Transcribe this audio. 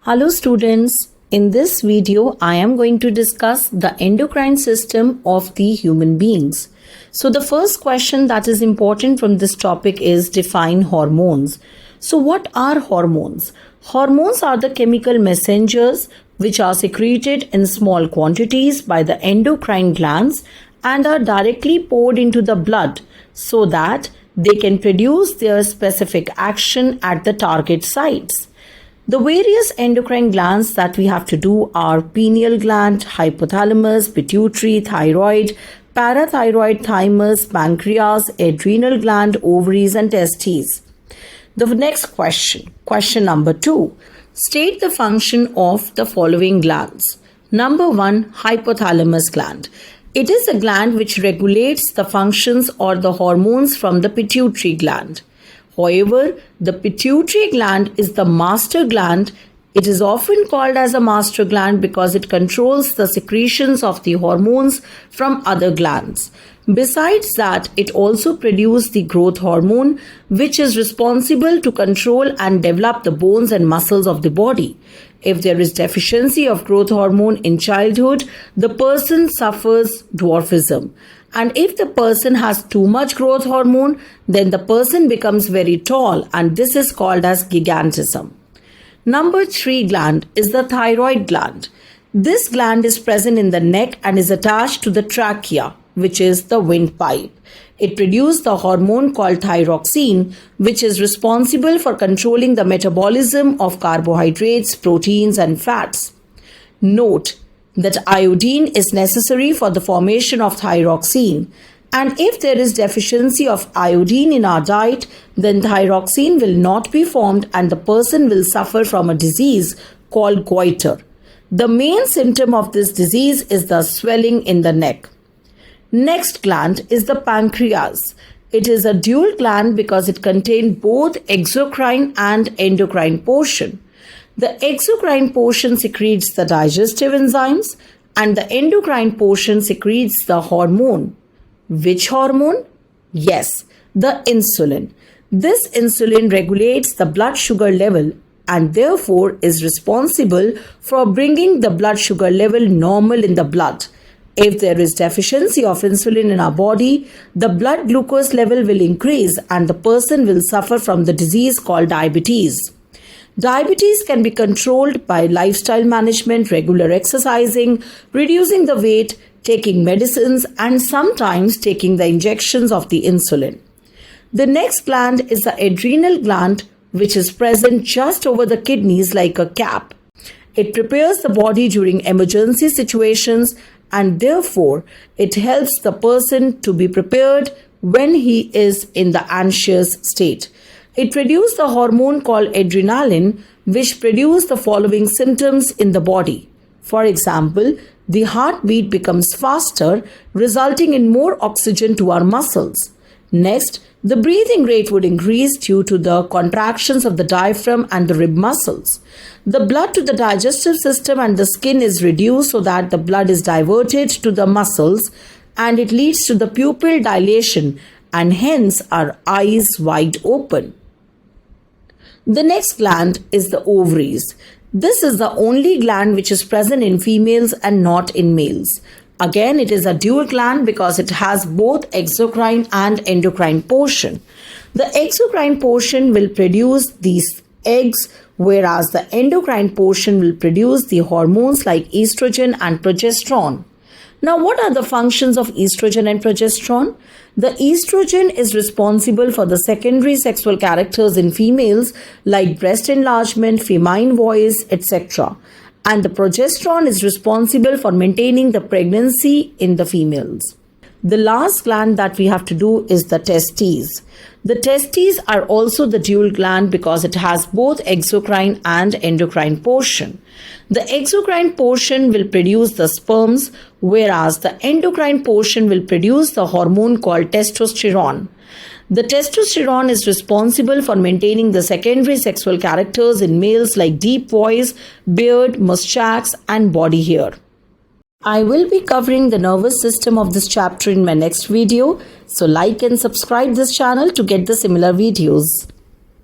Hello students, in this video I am going to discuss the endocrine system of the human beings. So the first question that is important from this topic is define hormones. So what are hormones? Hormones are the chemical messengers which are secreted in small quantities by the endocrine glands and are directly poured into the blood so that they can produce their specific action at the target sites. The various endocrine glands that we have to do are pineal gland, hypothalamus, pituitary, thyroid, parathyroid, thymus, pancreas, adrenal gland, ovaries and testes. The next question number 2. State the function of the following glands. Number 1, hypothalamus gland. It is a gland which regulates the functions or the hormones from the pituitary gland. However, the pituitary gland is the master gland. It is often called as a master gland because it controls the secretions of the hormones from other glands. Besides that, it also produces the growth hormone, which is responsible to control and develop the bones and muscles of the body. If there is deficiency of growth hormone in childhood, the person suffers dwarfism. And if the person has too much growth hormone, then the person becomes very tall, and this is called as gigantism. Number 3 gland is the thyroid gland. This gland is present in the neck and is attached to the trachea, which is the windpipe. It produces the hormone called thyroxine, which is responsible for controlling the metabolism of carbohydrates, proteins, and fats. Note that iodine is necessary for the formation of thyroxine, and if there is deficiency of iodine in our diet, then thyroxine will not be formed and the person will suffer from a disease called goiter. The main symptom of this disease is the swelling in the neck. Next gland is the pancreas. It is a dual gland because it contains both exocrine and endocrine portion. The exocrine portion secretes the digestive enzymes and the endocrine portion secretes the hormone. Which hormone? Yes, the insulin. This insulin regulates the blood sugar level and therefore is responsible for bringing the blood sugar level normal in the blood. If there is deficiency of insulin in our body, the blood glucose level will increase and the person will suffer from the disease called diabetes. Diabetes can be controlled by lifestyle management, regular exercising, reducing the weight, taking medicines, and sometimes taking the injections of the insulin. The next gland is the adrenal gland, which is present just over the kidneys like a cap. It prepares the body during emergency situations and therefore it helps the person to be prepared when he is in the anxious state. It produces the hormone called adrenaline, which produces the following symptoms in the body. For example, the heartbeat becomes faster, resulting in more oxygen to our muscles. Next, the breathing rate would increase due to the contractions of the diaphragm and the rib muscles. The blood to the digestive system and the skin is reduced so that the blood is diverted to the muscles, and it leads to the pupil dilation and hence our eyes wide open. The next gland is the ovaries. This is the only gland which is present in females and not in males. Again, it is a dual gland because it has both exocrine and endocrine portion. The exocrine portion will produce these eggs, whereas the endocrine portion will produce the hormones like estrogen and progesterone. Now, what are the functions of estrogen and progesterone? The estrogen is responsible for the secondary sexual characters in females like breast enlargement, feminine voice, etc. And the progesterone is responsible for maintaining the pregnancy in the females. The last gland that we have to do is the testes. The testes are also the dual gland because it has both exocrine and endocrine portion. The exocrine portion will produce the sperms, whereas the endocrine portion will produce the hormone called testosterone. The testosterone is responsible for maintaining the secondary sexual characters in males like deep voice, beard, mustache, and body hair. I will be covering the nervous system of this chapter in my next video, so like and subscribe this channel to get the similar videos.